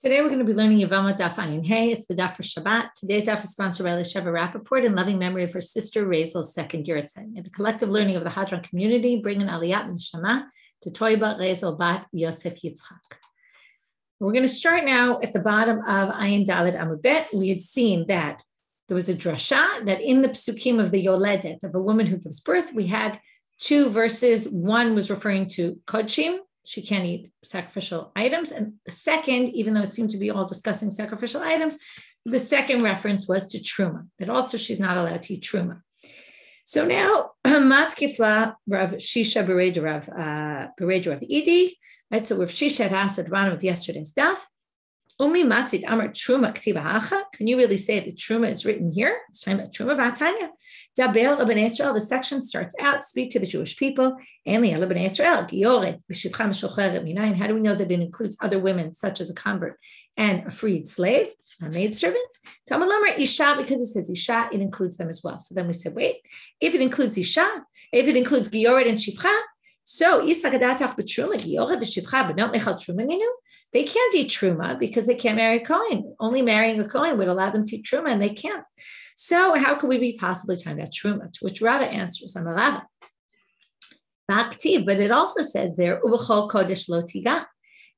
Today we're going to be learning Yevamot Daf Ayin Hey. It's the Daf for Shabbat. Today's Daf is sponsored by Sheva Rappaport in loving memory of her sister Raisel's second Yurtzen. In the collective learning of the Hadron community, bringing Aliyat Mishna to Toiba Raisel Bat Yosef Yitzchak. We're going to start now at the bottom of Ayin Daled Amud Bet. We had seen that there was a drasha that in the psukim of the Yoledet, of a woman who gives birth, we had two verses. One was referring to Kodshim. She can't eat sacrificial items. And the second, even though it seemed to be all discussing sacrificial items, the second reference was to truma, that also she's not allowed to eat truma. So now, Matkifla Rav Shisha Bered Rav Idi, right? So Rav Shisha had asked at the bottom of yesterday's daf, Umi Matzit Amar Truma Ktiva Hacha. Can you really say that truma is written here? It's talking about truma v'atanya. Dabel Rabbanit Israel. The section starts out, speak to the Jewish people. Enli Rabbanit Israel. Gioret v'shivcha meshocheret minayin. How do we know that it includes other women, such as a convert and a freed slave, a maidservant? Talmud Lomar Isha, because it says Isha, it includes them as well. So then we said, wait, if it includes Isha, if it includes Gioret and Shivcha, so Isakadatach b'truma Gioret v'shivcha, but not mechal truma ninu. They can't eat truma because they can't marry a Kohen. Only marrying a Kohen would allow them to eat truma, and they can't. So how could we be possibly talking about truma? To which Rava answers, I'm a Rava. But it also says there, Ubechol Kodesh Lo Tiga,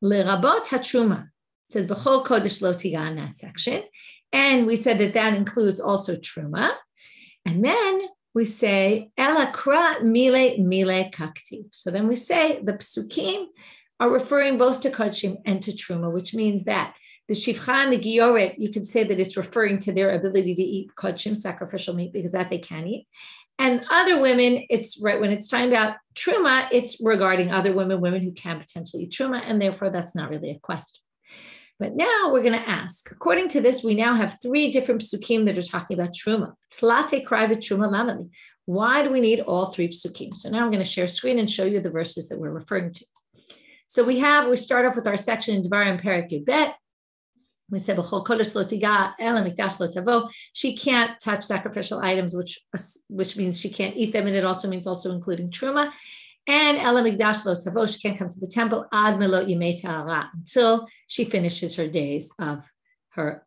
Lerabot HaTruma. It says Bechol Kodesh Lo Tiga in that section. And we said that that includes also truma. And then we say, Ela Kra Mile Kaktiv. So then we say the psukim are referring both to kodshim and to truma, which means that the shivcha and the gioret, you can say that it's referring to their ability to eat kodshim, sacrificial meat, because that they can eat. And other women, it's right when it's talking about truma, it's regarding other women who can potentially eat truma, and therefore that's not really a question. But now we're going to ask, according to this, we now have three different psukim that are talking about truma. Tlate krivit truma lamali. Why do we need all three psukim? So now I'm going to share screen and show you the verses that we're referring to. So we start off with our section in Devarim Perek Yudbet. We said, she can't touch sacrificial items, which means she can't eat them, and it also means also including truma. And Ela Mikdash Lo Tavo, she can't come to the temple ad melot yimei ta'ara, until she finishes her days of her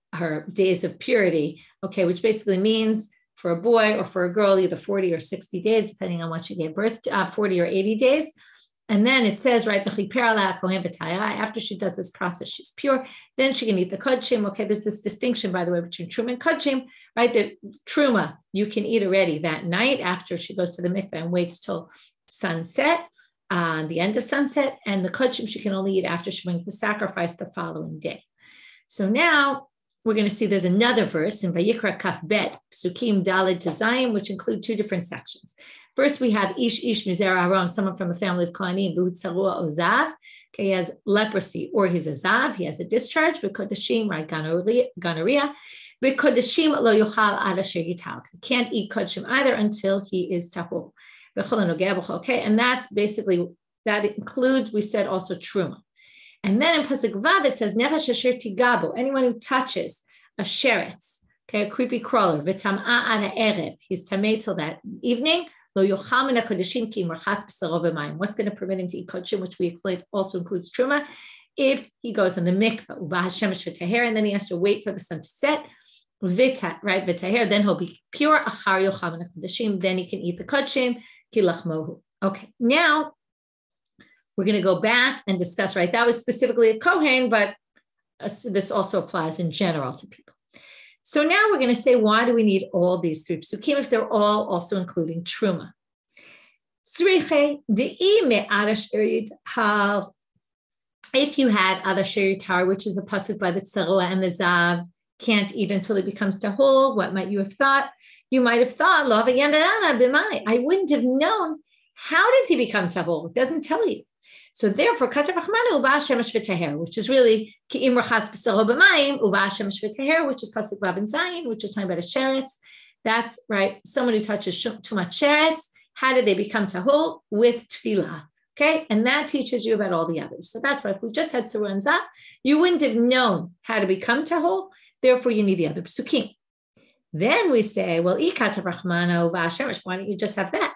days of purity. Okay, which basically means for a boy or for a girl, either 40 or 60 days, depending on what she gave birth to, 40 or 80 days. And then it says, right, after she does this process, she's pure, then she can eat the kodshim. Okay, there's this distinction, by the way, between truma and kodshim, right? The truma, you can eat already that night after she goes to the mikveh and waits till sunset, the end of sunset, and the kodshim she can only eat after she brings the sacrifice the following day. So now we're going to see there's another verse in Vayikra Kaf Bet, Psukim Daled to Zayim, which include two different sections. First, we have Ish Mizer Aaron, someone from a family of Kohanim, V'hu Tzarua Ozav. Okay, he has leprosy, or he's a Zav, he has a discharge, V'kodeshim, right, gonorrhea. V'kodeshim lo yochal ad asher yital. He can't eat kodshim either until he is tahor. Okay, and that's basically, that includes, we said also truma. And then in Pasuk Vav, it says, Nefesh asher tigabo, anyone who touches a sheretz, okay, a creepy crawler, v'tam'a ad ha'erev, he's tamei till that evening, what's going to prevent him to eat kodshim, which we explained also includes truma, if he goes in the mikveh, and then he has to wait for the sun to set, right, then he'll be pure, then he can eat the kodshim, okay, now we're going to go back and discuss, right, that was specifically a Kohen, but this also applies in general to people. So now we're going to say, why do we need all these three psukim if they're all also including truma? If you had adasher yitar, which is the pasuk by the tzarua and the zav, can't eat until it becomes tahor, what might you have thought? You might have thought, I wouldn't have known. How does he become tahor? It doesn't tell you. So therefore, which is really which is pasuk vav and zayin, which is talking about a sheretz. That's right. Someone who touches too much sheretz. How do they become tahor? With tefillah. Okay, and that teaches you about all the others. So that's why if we just had tzarua and zav, you wouldn't have known how to become tahor. Therefore, you need the other psukim. Then we say, well, why don't you just have that?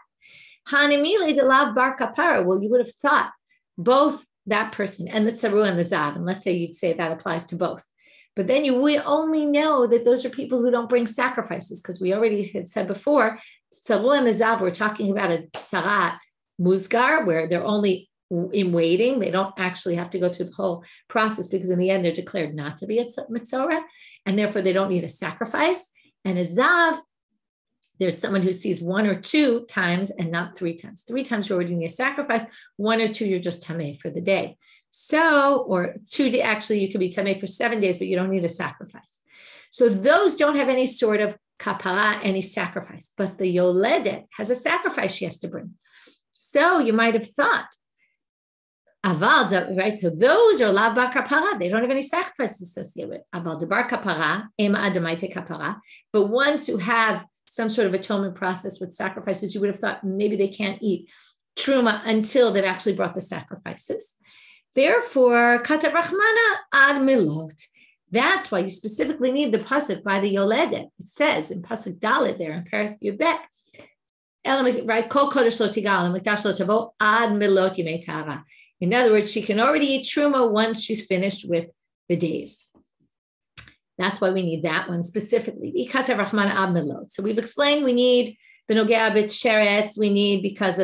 Well, you would have thought both that person and the tsaru and the zav, and let's say you'd say that applies to both, but then you would only know that those are people who don't bring sacrifices, because we already had said before, tsaru and the zav, we're talking about a tsarat muzgar, where they're only in waiting. They don't actually have to go through the whole process, because in the end, they're declared not to be a mitzorah, and therefore they don't need a sacrifice. And a zav, there's someone who sees 1 or 2 times and not 3 times. 3 times you already need a sacrifice. 1 or 2, you're just tameh for the day. So, or 2 days, actually, you could be tameh for 7 days, but you don't need a sacrifice. So those don't have any sort of kapara, any sacrifice. But the yoledet has a sacrifice she has to bring. So you might have thought, aval, right? So those are lav bar kapara. They don't have any sacrifices associated with aval debar kapara, ema adamaite kapara. But ones who have some sort of atonement process with sacrifices, you would have thought maybe they can't eat truma until they've actually brought the sacrifices. Therefore, katav rachmana ad milot. That's why you specifically need the pasuk by the yoledet. It says in pasuk dalet there in Perek Yubet, right? Kol kodesh lo tigal and mikdash lo tavo ad milot yimei tara. In other words, she can already eat truma once she's finished with the days. That's why we need that one specifically. So we've explained we need the nogea b'sheretz. We need because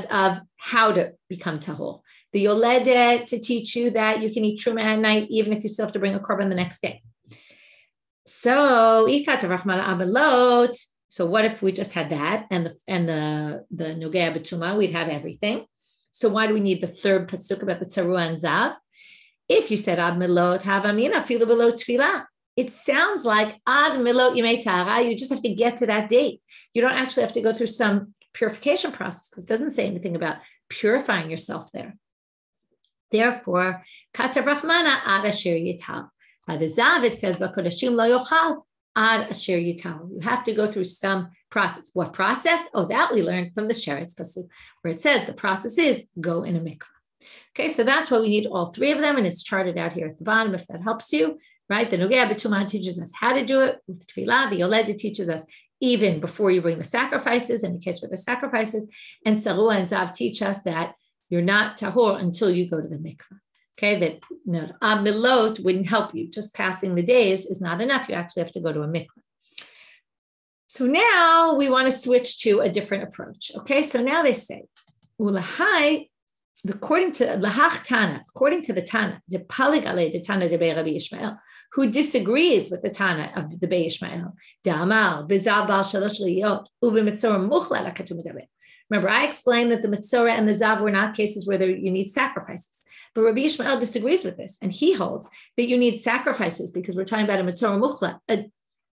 of how to become tahor. The yoledet to teach you that you can eat truma at night, even if you still have to bring a korban the next day. So So what if we just had that and the nogea b'tuma? We'd have everything. So why do we need the third pasuk about the tsaru and zav? If you said ad milot havamina filu below tefillah, it sounds like ad milot yimei tara. You just have to get to that date. You don't actually have to go through some purification process, because it doesn't say anything about purifying yourself there. Therefore, katav rachmana ad asher yital. By the zav, it says b'kodashim lo yochal ad asher yital. You have to go through some process. What process? Oh, that we learned from the sheretz pasuk, where it says the process is go in a mikvah. Okay, so that's why we need all 3 of them, and it's charted out here at the bottom if that helps you, right? The Nogea B'Tumah teaches us how to do it with Tefillah. The Yoledet teaches us even before you bring the sacrifices, in the case with the sacrifices, and Sarua and Zav teach us that you're not tahor until you go to the mikvah. Okay, that milot wouldn't help you. Just passing the days is not enough. You actually have to go to a mikvah. So now we want to switch to a different approach. Okay, so now they say, Ulahai, according to Lahach Tana, according to the Tana, the Palig Ale, the Tana de Rabbi Yishmael, who disagrees with the Tana of the Rabbi Yishmael, Da'amal, Bizav Bal Shalosh Liyot, Ubi Mitzorah Muchla Lakatum Medaber. Remember, I explained that the Mitzorah and the Zav were not cases where you need sacrifices. But Rabbi Yishmael disagrees with this, and he holds that you need sacrifices because we're talking about a Mitzorah Muchla,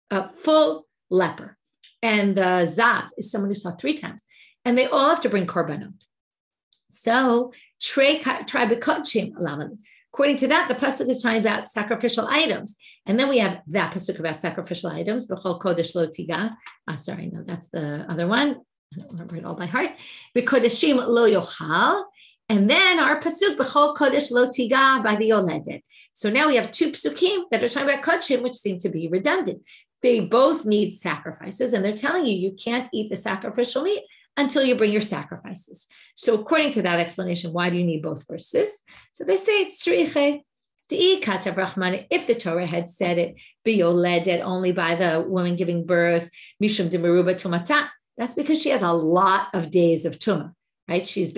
a full leper. And the Zav is someone who saw 3 times, and they all have to bring korbanot. So, according to that, the pasuk is talking about sacrificial items, and then we have that pasuk about sacrificial items. B'chol kodesh lo tiga. Sorry, no, that's the other one. I don't remember it all by heart. B'kodeshim lo yochal, and then our pasuk b'chol kodesh lo tiga by the yoledet. So now we have 2 psukim that are talking about kodeshim, which seem to be redundant. They both need sacrifices, and they're telling you can't eat the sacrificial meat until you bring your sacrifices. So according to that explanation, why do you need both verses? So they say it's tzriche. If the Torah had said it, biyoledet, only by the woman giving birth, mishum demeruba tumata, that's because she has a lot of days of tuma, right? She has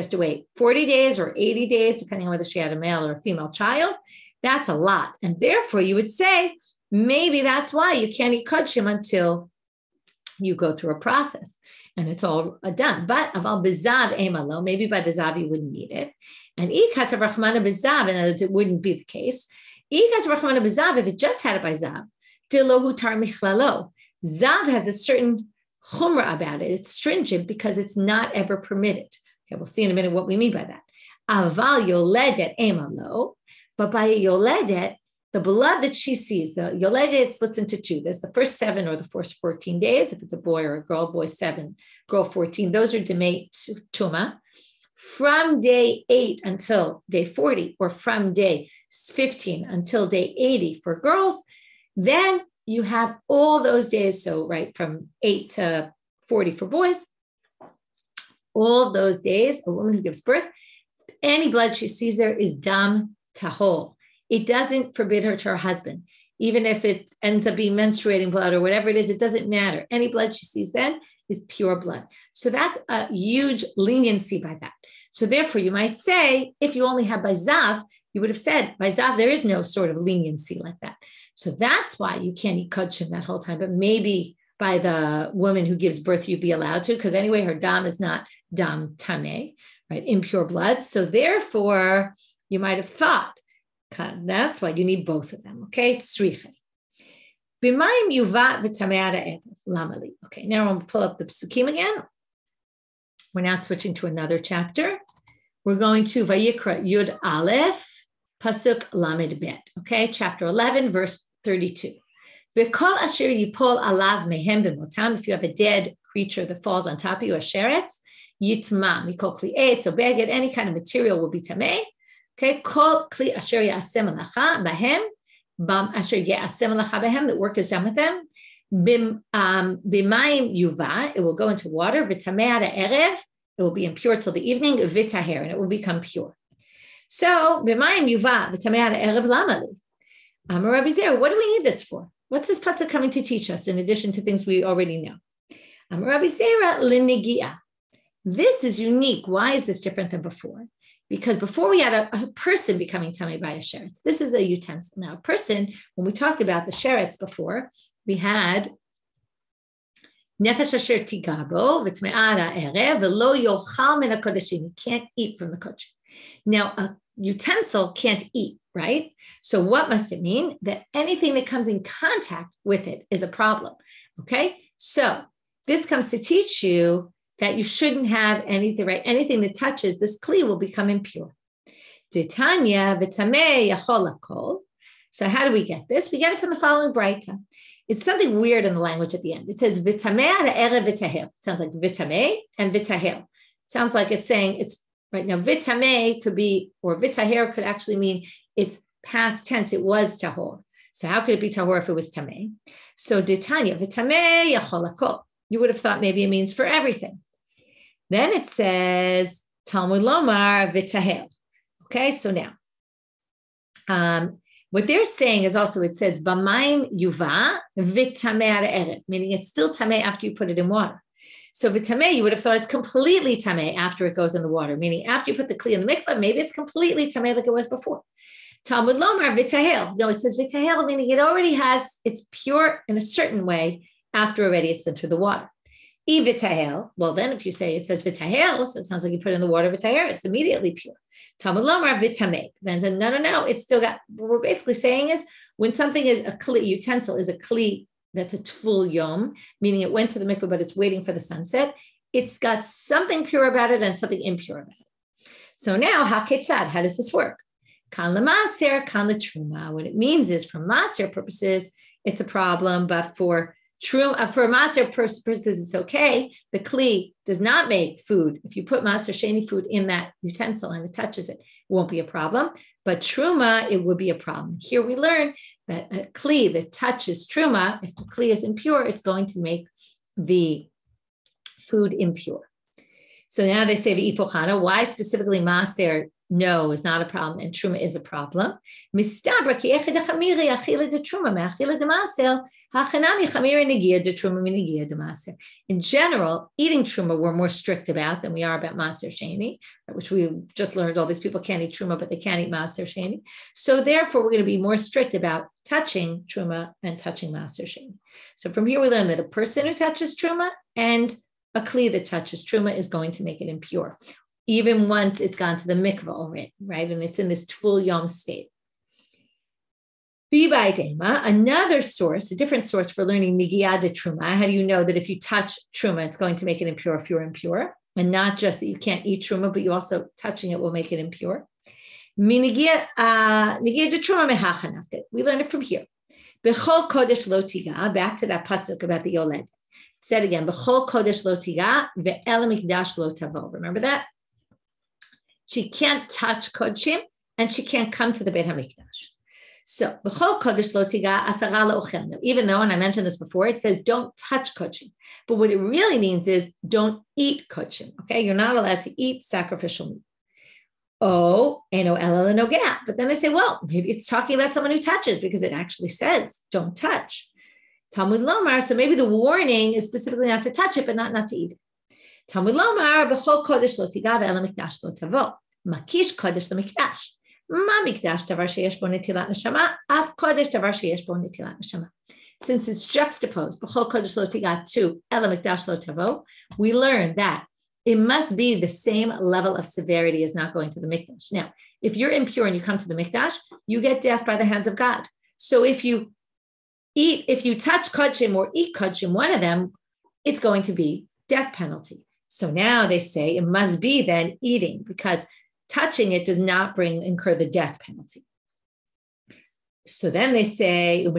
to wait 40 days or 80 days, depending on whether she had a male or a female child. That's a lot. And therefore you would say, maybe that's why you can't eat kodshim until you go through a process. And it's all done. But aval bezav emalo, maybe by the zav you wouldn't need it. And ikatav rachmana bezav, in other words, it wouldn't be the case. Ikatav rachmana bezav, if it just had it by zav, dilo hutar michlalo. Zav has a certain chumrah about it. It's stringent because it's not ever permitted. Okay, we'll see in a minute what we mean by that. Aval yoledet emalo, but by a yoledet, the blood that she sees, the yoledet splits into 2. There's the first 7 or the first 14 days. If it's a boy or a girl, boy 7, girl 14. Those are demei tuma. From day 8 until day 40, or from day 15 until day 80 for girls, then you have all those days. So right from 8 to 40 for boys, all those days, a woman who gives birth, any blood she sees there is dam tahol. It doesn't forbid her to her husband. Even if it ends up being menstruating blood or whatever it is, it doesn't matter. Any blood she sees then is pure blood. So that's a huge leniency by that. So therefore, you might say, if you only have by zav, you would have said, by zav, there is no sort of leniency like that. So that's why you can't eat kodshim that whole time. But maybe by the woman who gives birth, you'd be allowed to, because anyway, her dam is not dam tameh, right? Impure blood. So therefore, you might have thought, that's why you need both of them, okay? Tzricha. B'mayim yuvat v'tamei lamali. Okay, now I'm going to pull up the psukim again. We're now switching to another chapter. We're going to Vayikra Yud Aleph, Pasuk Lamed Bet. Okay, chapter 11, verse 32. V'kol asher yipol alav mehem b'motam. If you have a dead creature that falls on top of you, a sheretz, yitma mikol kli eitz, so beged, any kind of material will be tamei. Okay, kol kli asher ya'aseh malacha bahem, bam asher ya'aseh malacha bahem, that work is done with them. B'mayim yuva, it will go into water. V'tamei ad erev, it will be impure till the evening. V'taher, and it will become pure. So b'mayim yuva v'tamei ad erev lamali. Rabbi Zera, what do we need this for? What's this pasuk coming to teach us in addition to things we already know? Rabbi Zera l'nigia. This is unique. Why is this different than before? Because before we had a person becoming tamei by a sheretz. This is a utensil. Now, a person, when we talked about the sheretz before, we had nefesh asher tigabo v'tme'ara erev v'lo yochal min hakodeshim. You can't eat from the kodeshim. Now, a utensil can't eat, right? So what must it mean? That anything that comes in contact with it is a problem, okay? So this comes to teach you that you shouldn't have anything, right? Anything that touches this kli will become impure. Titania v'tamei yachol hakol. So how do we get this? We get it from the following braita. It's something weird in the language at the end. It says v'tamei ad erev v'tahel. It sounds like v'tamei and v'tahel. It sounds like it's saying it's right now. V'tamei could be, or v'taher could actually mean it's past tense. It was tahor. So how could it be tahor if it was tamei? So Titania v'tamei yachol hakol. You would have thought maybe it means for everything. Then it says Talmud Lomar v'tahel. Okay, so now what they're saying is also it says b'mayim yuva v'tamei ad erev, meaning it's still tamei after you put it in water. So v'tamei, you would have thought it's completely tamei after it goes in the water, meaning after you put the kli in the mikvah, maybe it's completely tamei like it was before. Talmud Lomar v'tahel. No, it says v'tahel, meaning it already has, it's pure in a certain way after already it's been through the water. V'tahel, well then if you say it says v'tahel, so it sounds like you put it in the water v'taher, it's immediately pure. Talmud Lomar v'tamei. Then said, no, it's still got, what we're basically saying is when something is a kli, utensil is a kli that's a tvul yom, meaning it went to the mikveh, but it's waiting for the sunset, it's got something pure about it and something impure about it. So now, haketzad, how does this work? Kan l'maser, kan l'truma. What it means is for maser purposes, it's a problem, but for truma, for maser purposes, it's okay. The kli does not make food. If you put maser sheni food in that utensil and it touches it, it won't be a problem. But truma, it would be a problem. Here we learn that a kli that touches truma, if the kli is impure, it's going to make the food impure. So now they say the ipochana. Why specifically maser? No, is not a problem, and truma is a problem. In general, eating truma we're more strict about than we are about maser sheni, which we just learned all these people can't eat truma, but they can eat maser sheni. So therefore, we're going to be more strict about touching truma and touching maser sheni. So from here, we learn that a person who touches truma and a kli that touches truma is going to make it impure, even once it's gone to the mikvah already, right? And it's in this tvul yom state. Another source, a different source for learning nigiyah de truma. How do you know that if you touch truma, it's going to make it impure if you're impure? And not just that you can't eat truma, but you also touching it will make it impure. Nigiyah de truma mehachanaftet. We learn it from here. Bechol kodesh lo tiga, back to that pasuk about the yoled. Said again, bechol kodesh lo tiga ve'el mikdash lo tavo. Remember that? She can't touch kodshim and she can't come to the Beit HaMikdash. So, b'chol kodesh lo tiga asara le'ochel. Now, even though, and I mentioned this before, it says don't touch kodesh. But what it really means is don't eat kodesh. Okay, you're not allowed to eat sacrificial meat. Oh, eno ela lenogea. But then they say, well, maybe it's talking about someone who touches because it actually says don't touch. Talmud lomar. So maybe the warning is specifically not to touch it, but not to eat it. Talmud lomar b'chol kodesh lo tiga ve'ela mikdash lo tavo. Makish kodesh lemikdash. Ma mikdash davar sheyesh bo netilat neshama. Af kodesh davar sheyesh bo netilat neshama. Since it's juxtaposed, b'chol kodesh lo tiga to ela mikdash lo tavo, we learn that it must be the same level of severity as not going to the mikdash. Now, if you're impure and you come to the mikdash, you get death by the hands of God. So if you touch kodshim or eat kodshim, one of them, it's going to be death penalty. So now they say it must be then eating, because touching it does not incur the death penalty. So then they say, and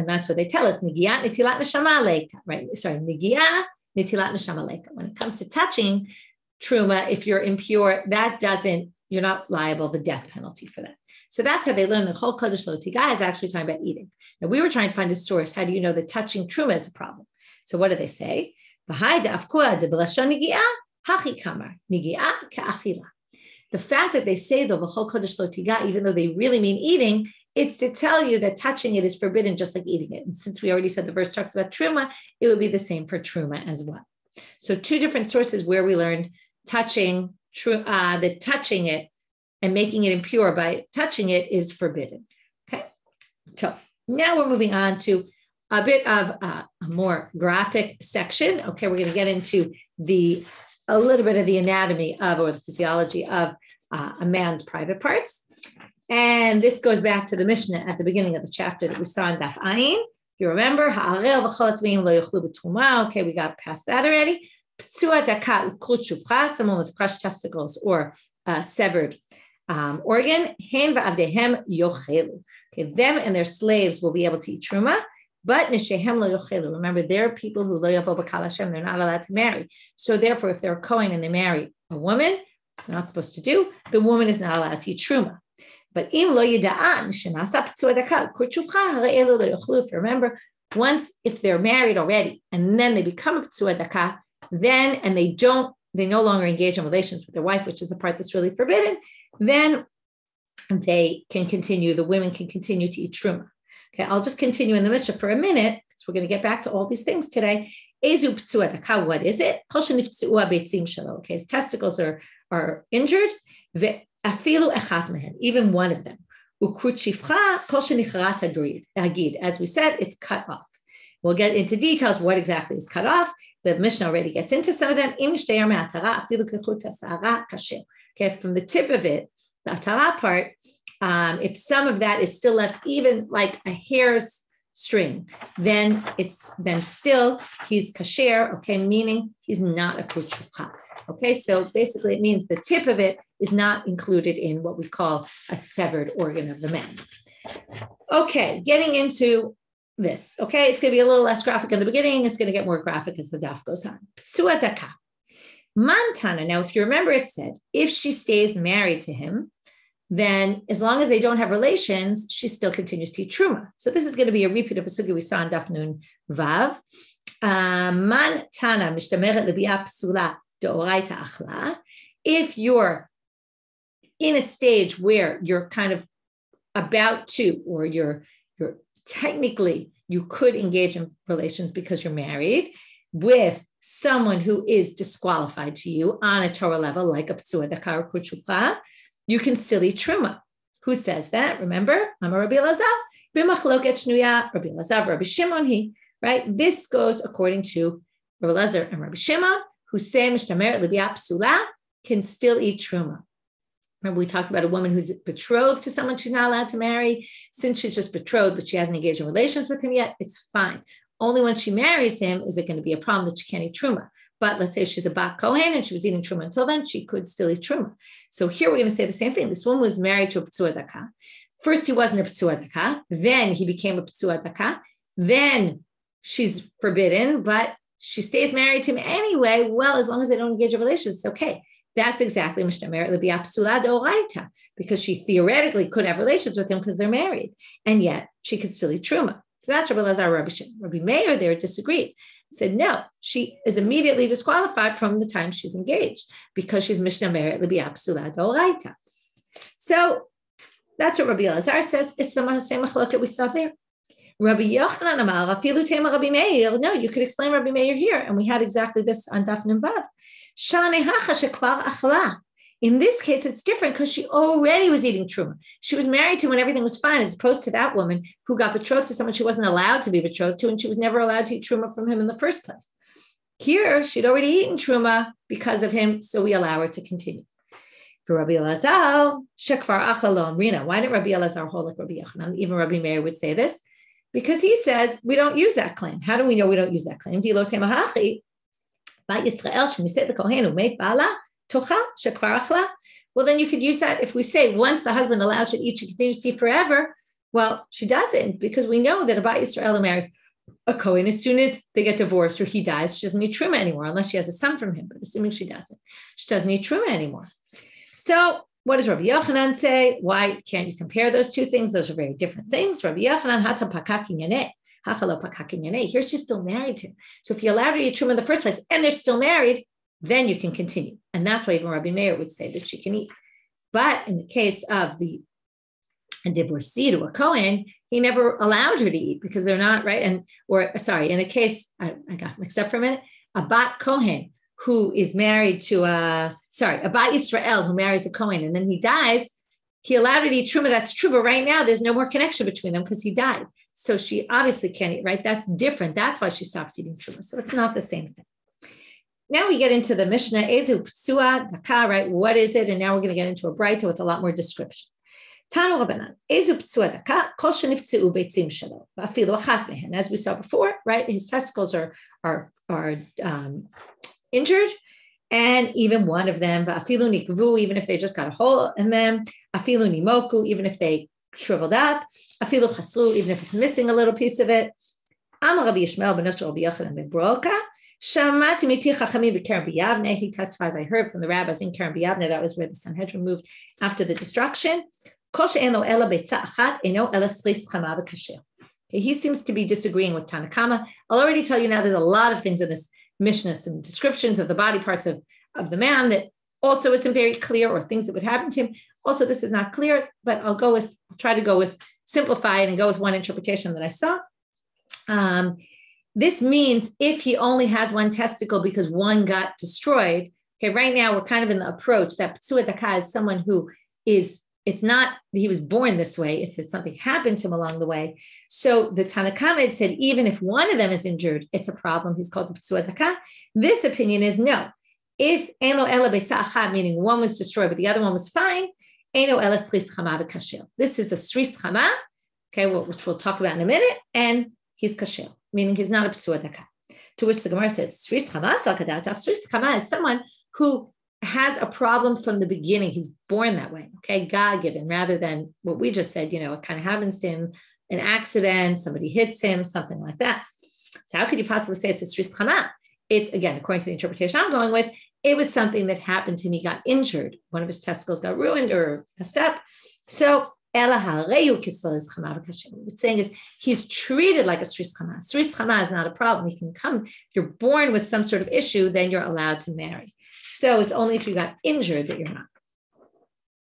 that's what they tell us, nigiyat netilat neshama leika, right? Sorry, nigiyat netilat neshama leika. When it comes to touching truma, if you're impure, you're not liable the death penalty for that. So that's how they learn the whole kodesh lo tiga is actually talking about eating. Now we were trying to find a source. How do you know that touching truma is a problem? So what do they say? The fact that they say the whole kodesh lo tiga, even though they really mean eating, it's to tell you that touching it is forbidden, just like eating it. And since we already said the verse talks about truma, it would be the same for truma as well. So two different sources where we learned touching it and making it impure by touching it is forbidden. Okay, so now we're moving on to a bit of a more graphic section. Okay, we're going to get into a little bit of the anatomy or the physiology of a man's private parts. And this goes back to the Mishna at the beginning of the chapter that we saw in Daf Ayin. You remember, okay, we got past that already. Someone with crushed testicles or severed organ. Okay, them and their slaves will be able to eat truma, but remember, there are people who they're not allowed to marry. So therefore, if they're a Kohen and they marry a woman, they're not supposed to do, the woman is not allowed to eat truma. But if you remember, if they're married already and then they become a p'tzua daka, and they no longer engage in relations with their wife, which is the part that's really forbidden, then the women can continue to eat truma. Okay, I'll just continue in the Mishna for a minute because we're going to get back to all these things today. Ezu p'tzua daka, what is it? Okay, his testicles are injured. Even one of them. As we said, it's cut off. We'll get into details what exactly is cut off. The Mishnah already gets into some of them. Okay, from the tip of it, the atara part, if some of that is still left, even like a hair's string, then still he's kasher, okay, meaning he's not a kuchufcha. Okay, so basically it means the tip of it is not included in what we call a severed organ of the man. Okay, getting into this. Okay, it's going to be a little less graphic in the beginning. It's going to get more graphic as the daf goes on. Suataka. Mantana. Now, if you remember, it said, if she stays married to him, then as long as they don't have relations, she still continues to eat truma. So this is going to be a repeat of a sugya we saw in Daf Nun Vav. Mantana mishtameret lebia psula. If you're in a stage where you're kind of about to, or you're technically, you could engage in relations because you're married with someone who is disqualified to you on a Torah level, like a p'tzua daka or kuchufcha, you can still eat truma. Who says that? Remember, Amar Rabbi Elazar, b'machloket shnuya, Rabbi Elazar, Rabbi Shimon right? This goes according to Rabbi Elazar and Rabbi Shimon, who say mishtameret libya psula, can still eat truma. Remember, we talked about a woman who's betrothed to someone she's not allowed to marry. Since she's just betrothed, but she hasn't engaged in relations with him yet, it's fine. Only when she marries him is it going to be a problem that she can't eat truma. But let's say she's a bat kohen and she was eating truma until then, she could still eat truma. So here we're going to say the same thing. This woman was married to a p'tzua daka. First, he wasn't a p'tzua daka. Then he became a p'tzua daka. Then she's forbidden, but she stays married to him anyway. Well, as long as they don't engage in relations, it's okay. That's exactly Mishna Merit Libya Psula D'Oraita, because she theoretically could have relations with him because they're married, and yet she could still eat truma. So that's Rabbi Elazar Rabbi Shimon. Rabbi Meir there disagreed. Said no, she is immediately disqualified from the time she's engaged because she's Mishna Merit Libya Psula D'Oraita. So that's what Rabbi Elazar says. It's the same machlokes we saw there. Rabbi Yochanan Amar Afilu Tema Rabbi Meir. No, you could explain Rabbi Meir here, and we had exactly this on Daf Nun Vav. In this case, it's different because she already was eating truma. She was married to when everything was fine, as opposed to that woman who got betrothed to someone she wasn't allowed to be betrothed to, and she was never allowed to eat truma from him in the first place. Here, she'd already eaten truma because of him, so we allow her to continue. For Rabbi Elazar, Shekvar Achalom Rina. Why didn't Rabbi Elazar hold like Rabbi Yochanan? Even Rabbi Meir would say this, because he says we don't use that claim. How do we know we don't use that claim? Well, then you could use that if we say once the husband allows her to eat, she continues to eat forever. Well, she doesn't, because we know that a Bat Yisrael marries a Kohen as soon as they get divorced or he dies. She doesn't need truma anymore unless she has a son from him. But assuming she doesn't need truma anymore. So what does Rabbi Yochanan say? Why can't you compare those two things? Those are very different things. Rabbi Yochanan hata pakakin yaneh. Here she's still married to him. So if you allowed her to eat truma in the first place and they're still married, then you can continue. And that's why even Rabbi Meir would say that she can eat. But in the case of a divorcee to a Kohen, he never allowed her to eat because they're not, right? In the case, I got mixed up for a minute, a Bat Kohen who is married to a Bat Yisrael who marries a Kohen and then he dies, he allowed her to eat truma, that's true, but right now there's no more connection between them because he died. So she obviously can't eat, right? That's different. That's why she stops eating truma. So it's not the same thing. Now we get into the Mishnah, Ezu Ptsua Daka, right? What is it? And now we're going to get into a Braita with a lot more description. Tanu Rabbanan, Ezu Ptsua Daka, Kol Sheniftzeu Beitzim Shelo, V'afilu Achat Mehen. As we saw before, right? His testicles are injured, and even one of them, V'afilu Nikvu, even if they just got a hole in them, Afilu Nimoku, even if they shriveled up, Afilu Chasru, even if it's missing a little piece of it. Amar Rabbi Yishmael b'nosh Rabbi Yochanan ben Broka. Shamati mipi chachamim b'Keren B'Yavneh. He testifies, I heard from the rabbis in Keren B'Yavneh, that was where the Sanhedrin moved after the destruction. Kol she'eno ela beitza achat, eno ela schlis chama v'kasher. He seems to be disagreeing with Tanakama. I'll already tell you now, there's a lot of things in this Mishnah, some descriptions of the body parts of the man that also isn't very clear, or things that would happen to him. Also, this is not clear, but I'll try to go with simplified and go with one interpretation that I saw. This means if he only has one testicle because one got destroyed. Okay, right now we're kind of in the approach that Ptsua Daka is someone who it's not that he was born this way, it's that something happened to him along the way. So the Tanakama said, even if one of them is injured, it's a problem. He's called the Ptsua Daka. This opinion is no. If Eno Ela Beitza Achad, meaning one was destroyed, but the other one was fine, Eno Ela Sris Chama v'Kashel. This is a Sris Chama, okay, which we'll talk about in a minute, and he's Kashel, meaning he's not a Ptsua Daka. To which the Gemara says, Sris Chama Salkadata. Sris Chama is someone who has a problem from the beginning. He's born that way, okay, God-given, rather than what we just said, it kind of happens to him, an accident, somebody hits him, something like that. So how could you possibly say it's a Sris Chama? It's, again, according to the interpretation I'm going with, it was something that happened to him. He got injured. One of his testicles got ruined or messed up. So, what it's saying is he's treated like a Sris Chama. Sris Chama is not a problem. He can come. If you're born with some sort of issue, then you're allowed to marry. So it's only if you got injured that you're not.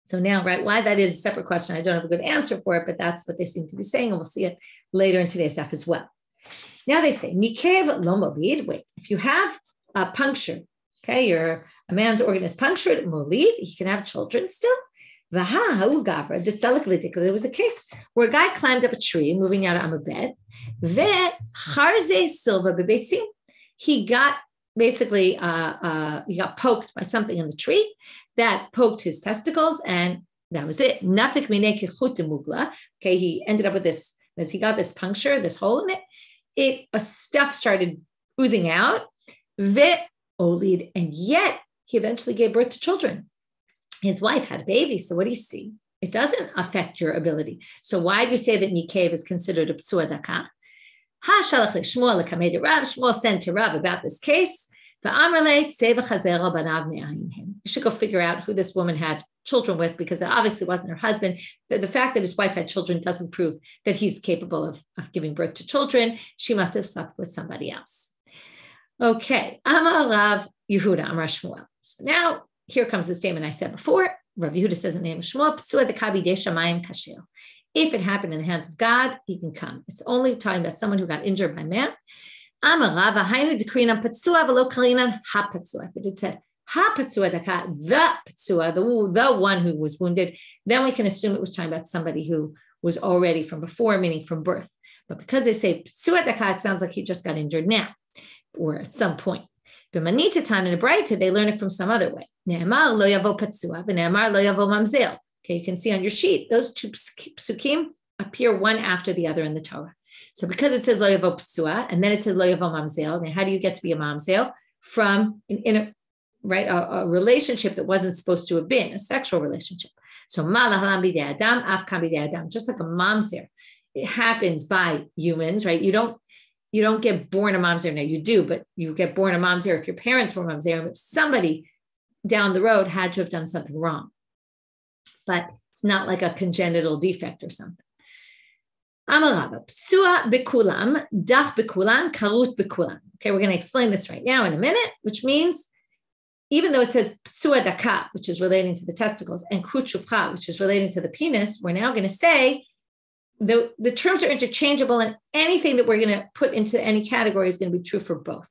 So now, right, why that is a separate question. I don't have a good answer for it, but that's what they seem to be saying, and we'll see it later in today's stuff as well. Now they say, Nikev lo molid. Wait, if you have a puncture, okay, a man's organ is punctured, molid, he can have children still. There was a case where a guy climbed up a tree, moving out on a bed. He got basically, he got poked by something in the tree that poked his testicles, and that was it. Okay, he ended up with this, as he got this puncture, this hole in it, stuff started oozing out, and yet he eventually gave birth to children. His wife had a baby, so what do you see? It doesn't affect your ability. So why do you say that Nikev is considered a Ptsua Daka? Shmuel sent to Rav about this case. You should go figure out who this woman had children with, because it obviously wasn't her husband. The fact that his wife had children doesn't prove that he's capable of giving birth to children. She must have slept with somebody else. Okay. Amar Rav Yehuda, Amar Shmuel. So now here comes the statement I said before. Rabbi Yehuda says in the name of Shmuel, if it happened in the hands of God, he can come. It's only talking about someone who got injured by man. Amar Rav, hainu dekrinan patsua v'lo kalinan hapatsua. If it said hapatsua daka, the patsua, the one who was wounded, then we can assume it was talking about somebody who was already from before, meaning from birth. But because they say patsua daka, it sounds like he just got injured now or at some point. But manita tan in a Braita, they learn it from some other way. Ne'emar lo yavo patsua, v'ne'emar lo yavo mamzel. Okay, you can see on your sheet, those two psukim appear one after the other in the Torah. So because it says lo yavo ptsua, and then it says lo yavo mamzel, now how do you get to be a mamzel? From a relationship that wasn't supposed to have been, a sexual relationship. So malahalam b'dei adam, af kam b'dei adam, just like a mamzer. It happens by humans, right? You don't get born a mamzer. Now you do, but you get born a mamzer if your parents were mamzer, if somebody down the road had to have done something wrong. But it's not like a congenital defect or something. Amarava, psua bekulam, daf bekulam, karut bekulam. Okay, we're going to explain this right now in a minute, which means even though it says psua daka, which is relating to the testicles, and krut shufcha, which is relating to the penis, we're now going to say the terms are interchangeable, and anything that we're going to put into any category is going to be true for both.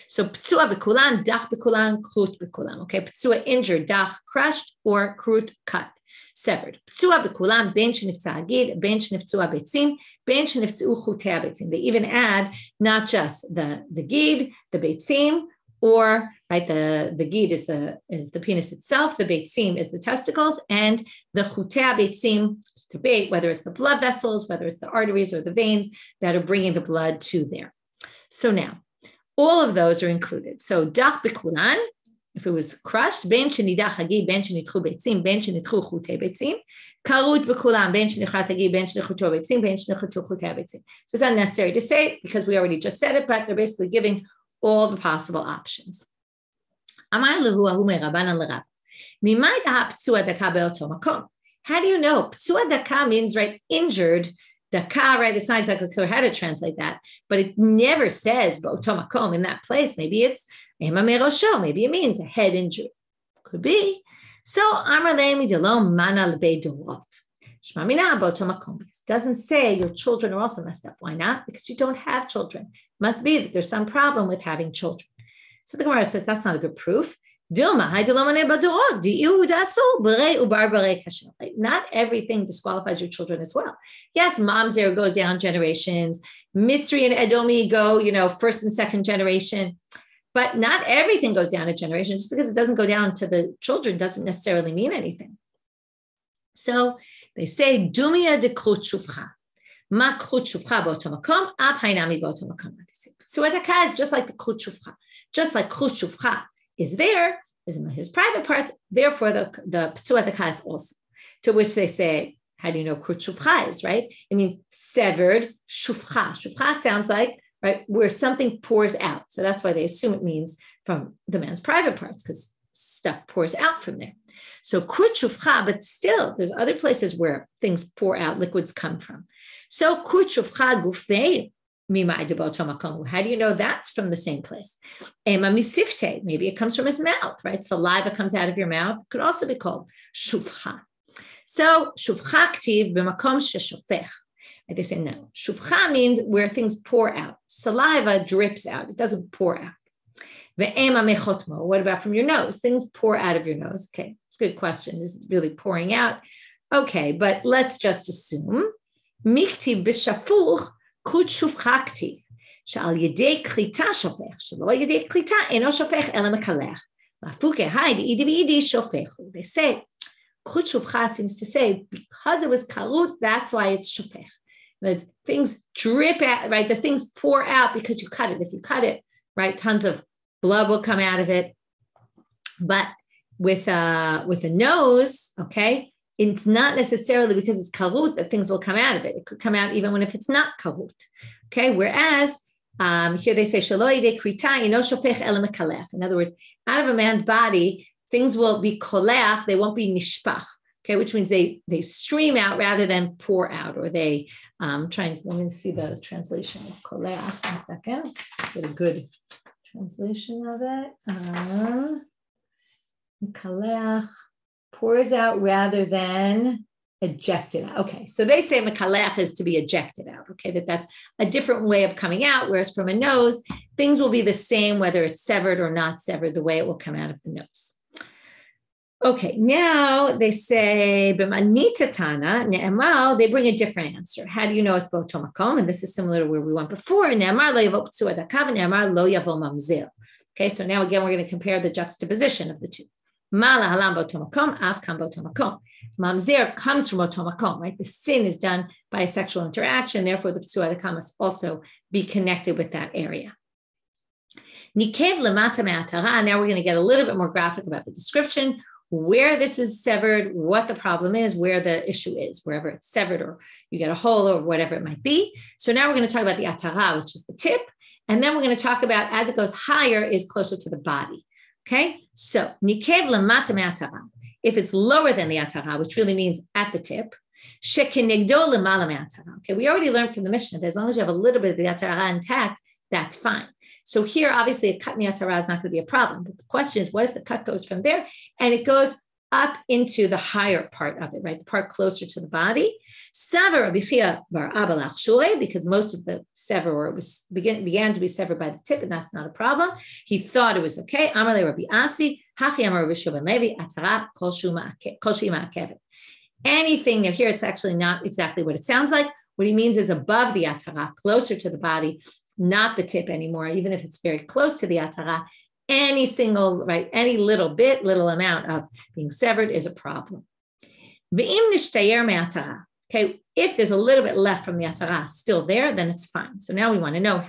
So ptsua bekulan, dach bekulan, krut bekulan. Okay, ptsua injured, dach crushed, or krut cut, severed. Ptsua bekulan, ben sheniftzah agid, ben sheniftzua betzim, ben sheniftzuu chutei betzim. They even add not just the gid, the betzim, or right, the gid is the penis itself, the betzim is the testicles, and the chutei betzim is debate whether it's the blood vessels, whether it's the arteries or the veins that are bringing the blood to there. So now, all of those are included. So dach bekulan, if it was crushed, ben shenidach hagid, ben shenitchu betzim, ben shenitchu chutei betzim, karut bekulan, ben shenichat hagid, ben shenichuto betzim, ben shenichuto chutei betzim. So it's not necessary to say it because we already just said it, but they're basically giving all the possible options. Amar lehu ahu merabanan l'Rav. Mimai daha ptsua daka be'oto makom. How do you know? Ptsua daka means, right, injured. Daka, right? It's not exactly clear how to translate that, but it never says be'oto makom in that place. Maybe it's ema merosho. Maybe it means a head injury. Could be. So amar le'emi delo mana l'bei dorot. Shma mina be'oto makom. Because it doesn't say your children are also messed up. Why not? Because you don't have children. Must be that there's some problem with having children. So the Gemara says that's not a good proof. Not everything disqualifies your children as well. Yes, mamzer goes down generations. Mitzri and Edomi go, first and second generation. But not everything goes down a generation. Just because it doesn't go down to the children doesn't necessarily mean anything. So they say, Dumia de krut shufcha. Ma krut shufcha b'oto makom, av hainami b'oto makom. So adaka is just like the krut shufcha. Just like krut shufcha is there, is in his private parts, therefore the ptsua daka is also. To which they say, how do you know krut shufcha is, right? It means severed shufcha. Shufcha sounds like, right, where something pours out. So that's why they assume it means from the man's private parts, because stuff pours out from there. So krut shufcha, but still, there's other places where things pour out, liquids come from. So krut shufcha gufei. How do you know that's from the same place? Maybe it comes from his mouth, right? Saliva comes out of your mouth. It could also be called shufcha. So shufcha ktiv b'makom sheshofech. They say no. Shufcha means where things pour out. Saliva drips out. It doesn't pour out. What about from your nose? Things pour out of your nose. Okay, it's a good question. Is it really pouring out? Okay, but let's just assume. Miktiv b'shafuch krut shufcha ktiv, she'al yedei klita shofech, she'lo yedei klita eno shofech ela mekalech. Lafuke hai de'idi v'idi shofechu. They say, krut shufcha seems to say, because it was karut, that's why it's shofech. The things drip out, right? The things pour out because you cut it. If you cut it, right, tons of blood will come out of it. But with a nose, okay, it's not necessarily because it's karut that things will come out of it. It could come out even if it's not karut. Okay, whereas Here they say, in other words, out of a man's body, things will be koleach, they won't be nishpach, okay, which means they stream out rather than pour out, or they, let me see the translation of koleach, 1 second, get a good translation of it. Koleach pours out rather than ejected out. Okay, so they say mekalech is to be ejected out. Okay, that's a different way of coming out, whereas from a nose, things will be the same whether it's severed or not severed, the way it will come out of the nose. Okay, now they say b'manitatana ne'emal, they bring a different answer. How do you know it's b'oto makom? And this is similar to where we went before. Ne'emar lo yavo p'tzua dakav, ne'emar lo yavo mamzil. Okay, so now again we're going to compare the juxtaposition of the two. Mala halam b'oto makom, av kam b'oto makom. Mamzer comes from b'oto makom, right? The sin is done by a sexual interaction, therefore the p'tzua dakav must also be connected with that area. Nikev lemata me'atara. Now we're going to get a little bit more graphic about the description, where this is severed, what the problem is, where the issue is, wherever it's severed or you get a hole or whatever it might be. So now we're going to talk about the atara, which is the tip. And then we're going to talk about, as it goes higher, is closer to the body. Okay, so nikev lemata me'atara. If it's lower than the atara, which really means at the tip, shekenegdo lemala me'atara. Okay, we already learned from the Mishna that as long as you have a little bit of the atara intact, that's fine. So here, obviously, a cut in the atara is not going to be a problem. But the question is, what if the cut goes from there and it goes up into the higher part of it, right? The part closer to the body. Because most of the sever began to be severed by the tip, and that's not a problem. He thought it was okay. Amarle Rabbi Asi, Hachi Amar Rabbi Shimon Levi, Atara Kol Shima Akevet. Anything here, it's actually not exactly what it sounds like. What he means is above the atara, closer to the body, not the tip anymore, even if it's very close to the atara, any little amount of being severed is a problem. Okay, if there's a little bit left from the atara still there, then it's fine. So now we want to know,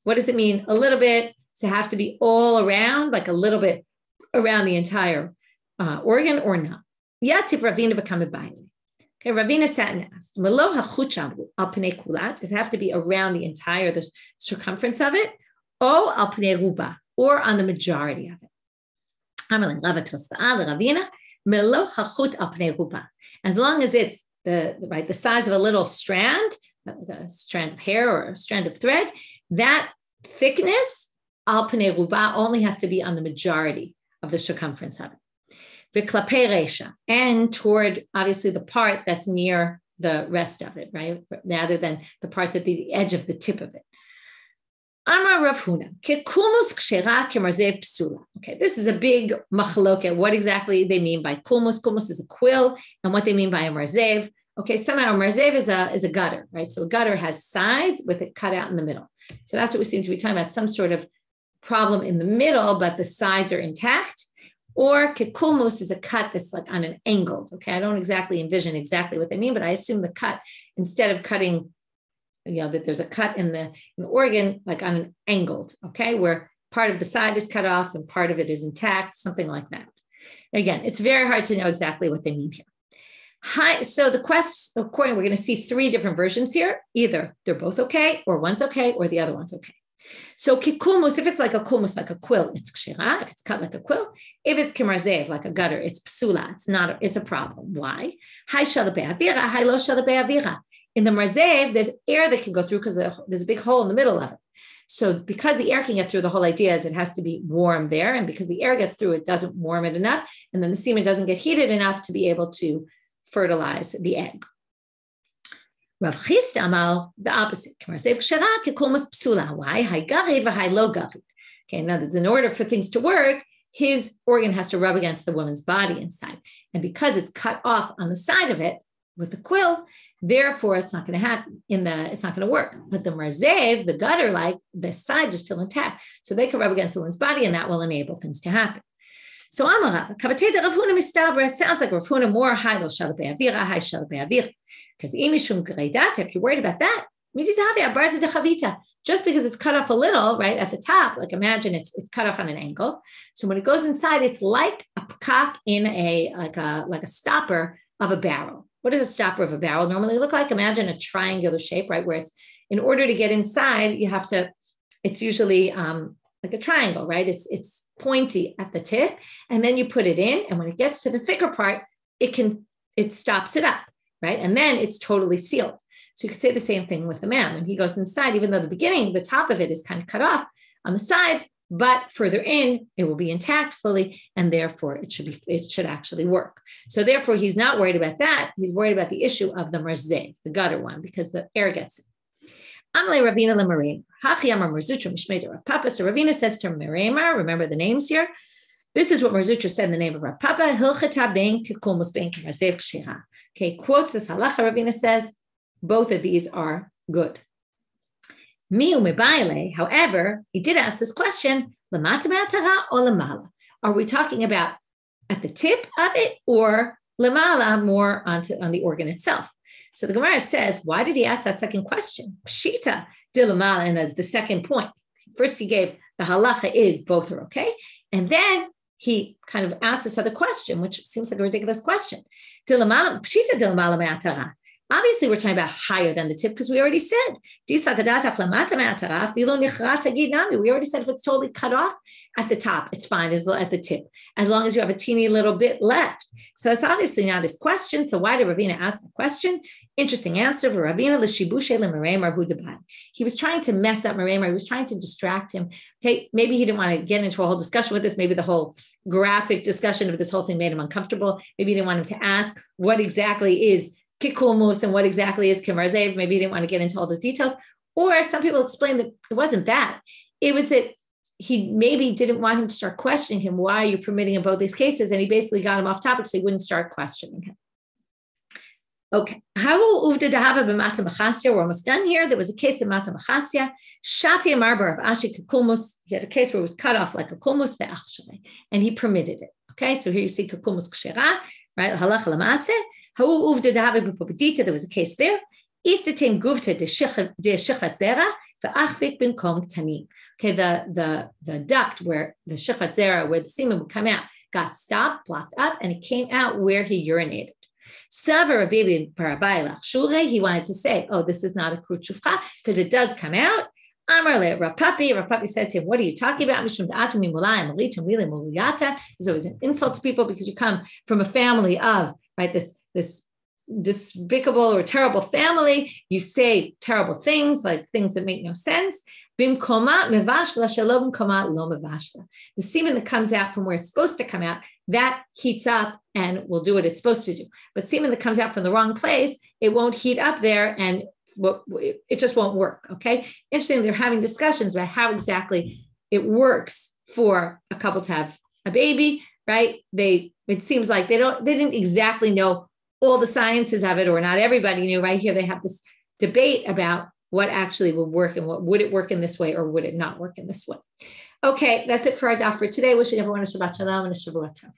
what does it mean? A little bit, does it have to be all around, like a little bit around the entire organ or not? Yativ Ravina become a baile. Okay, Ravina sat and asked, does it have to be around the entire the circumference of it, or al pnei ruba, or on the majority of it? As long as it's the size of a little strand, like a strand of hair or a strand of thread, that thickness al pnei ruba only has to be on the majority of the circumference of it. And toward obviously the part that's near the rest of it, right? Rather than the parts at the edge of the tip of it. Amar Rav Huna, okay, this is a big machloket. What exactly they mean by kulmus? Kulmus is a quill, and what they mean by a marzev. Okay, somehow a marzev is a gutter, right? So a gutter has sides with it cut out in the middle. So that's what we seem to be talking about, some sort of problem in the middle, but the sides are intact. Or kekulmus is a cut that's like on an angled. Okay, I don't exactly envision exactly what they mean, but I assume the cut, instead of cutting, that there's a cut in the organ like on an angled, okay, where part of the side is cut off and part of it is intact, something like that. Again, it's very hard to know exactly what they mean here. So the according, we're going to see 3 different versions here. Either they're both okay, or one's okay, or the other one's okay. So kikulmus, if it's like a kulmus, like a quill, it's kshira. If it's cut like a quill, if it's kimarzev, like a gutter, it's psula. It's a problem. Why? Hai shala be'avira, hai lo shala be'avira. In the marzev, there's air that can go through because there's a big hole in the middle of it. So because the air can get through, the whole idea is it has to be warm there. And because the air gets through, it doesn't warm it enough. And then the semen doesn't get heated enough to be able to fertilize the egg. Rav Chisda Amal, the opposite. Why? Okay, now in order for things to work, his organ has to rub against the woman's body inside. And because it's cut off on the side of it with the quill, therefore it's not going to happen it's not going to work. But the marzev, the gutter, like the sides are still intact. So they can rub against the woman's body and that will enable things to happen. So Amarav, it sounds like Rav Huna more high lo shala be'avira, high shala be'avira. Because if you're worried about that, just because it's cut off a little, right, at the top, like imagine it's cut off on an angle. So when it goes inside, it's like a cock in like a stopper of a barrel. What does a stopper of a barrel normally look like? Imagine a triangular shape, right, where it's, in order to get inside, you have to it's usually like a triangle, right? It's pointy at the tip, and then you put it in, and when it gets to the thicker part, it stops it up, right? And then it's totally sealed. So you could say the same thing with the man. When he goes inside, even though the beginning, the top of it is kind of cut off on the sides, but further in, it will be intact fully, and therefore it should actually work. So therefore, he's not worried about that. He's worried about the issue of the merzev, the gutter one, because the air gets it. Amalei Ravina leMeremer. Hachiyamar Merzutra Mishmei Rav Papa. So Ravina says to Meremer, remember the names here. This is what Merzutra said in the name of Rav Papa. Hilchata bein kikulmus bein merzev kshira. Okay, quotes this halacha. Ravina says both of these are good. Miu mebaile. However, he did ask this question: lamata me'atara or lamala? Are we talking about at the tip of it or lamala, more on the organ itself? So the Gemara says, why did he ask that second question? Pshita dilamala, and that's the second point. First, he gave the halacha is both are okay, and he kind of asked this other question, which seems like a ridiculous question. Dilamala, pshita dilamala me'atara. Obviously, we're talking about higher than the tip because we already said, we already said if it's totally cut off at the top, it's fine at the tip, as long as you have a teeny little bit left. So that's obviously not his question. So why did Ravina ask the question? Interesting answer for Ravina. He was trying to mess up Meremer. He was trying to distract him. Okay, maybe he didn't want to get into a whole discussion with this. Maybe the whole graphic discussion of this whole thing made him uncomfortable. Maybe he didn't want him to ask what exactly is kikulmus and what exactly is kimarzev. Maybe he didn't want to get into all the details. Or some people explain that it wasn't that. It was that he maybe didn't want him to start questioning him. Why are you permitting in both these cases? And he basically got him off topic so he wouldn't start questioning him. Okay. We're almost done here. There was a case of Mata Machasya. Shafi Marber of Ashi Kikulmus. He had a case where it was cut off like a kulmus be'achshaveh, and he permitted it. Okay. So here you see Kikulmus Kshera, right? Halacha l'maaseh. There was a case there. Okay, the duct where the shechat zera, where the semen would come out, got stopped, blocked up, and it came out where he urinated. He wanted to say, oh, this is not a krut shufcha, because it does come out. Rav Papi said to him, what are you talking about? It's always an insult to people because you come from a family of, right, this despicable or terrible family. You say terrible things, like things that make no sense. The semen that comes out from where it's supposed to come out, that heats up and will do what it's supposed to do. But semen that comes out from the wrong place, it won't heat up there and it just won't work. Okay. Interesting. They're having discussions about how exactly it works for a couple to have a baby, right? It seems like they didn't exactly know all the sciences of it, or not everybody knew. Right here, they have this debate about what actually will work and what would it work in this way or would it not work in this way. Okay, that's it for our daf for today. Wishing everyone a Shabbat Shalom and a Shavua Tov.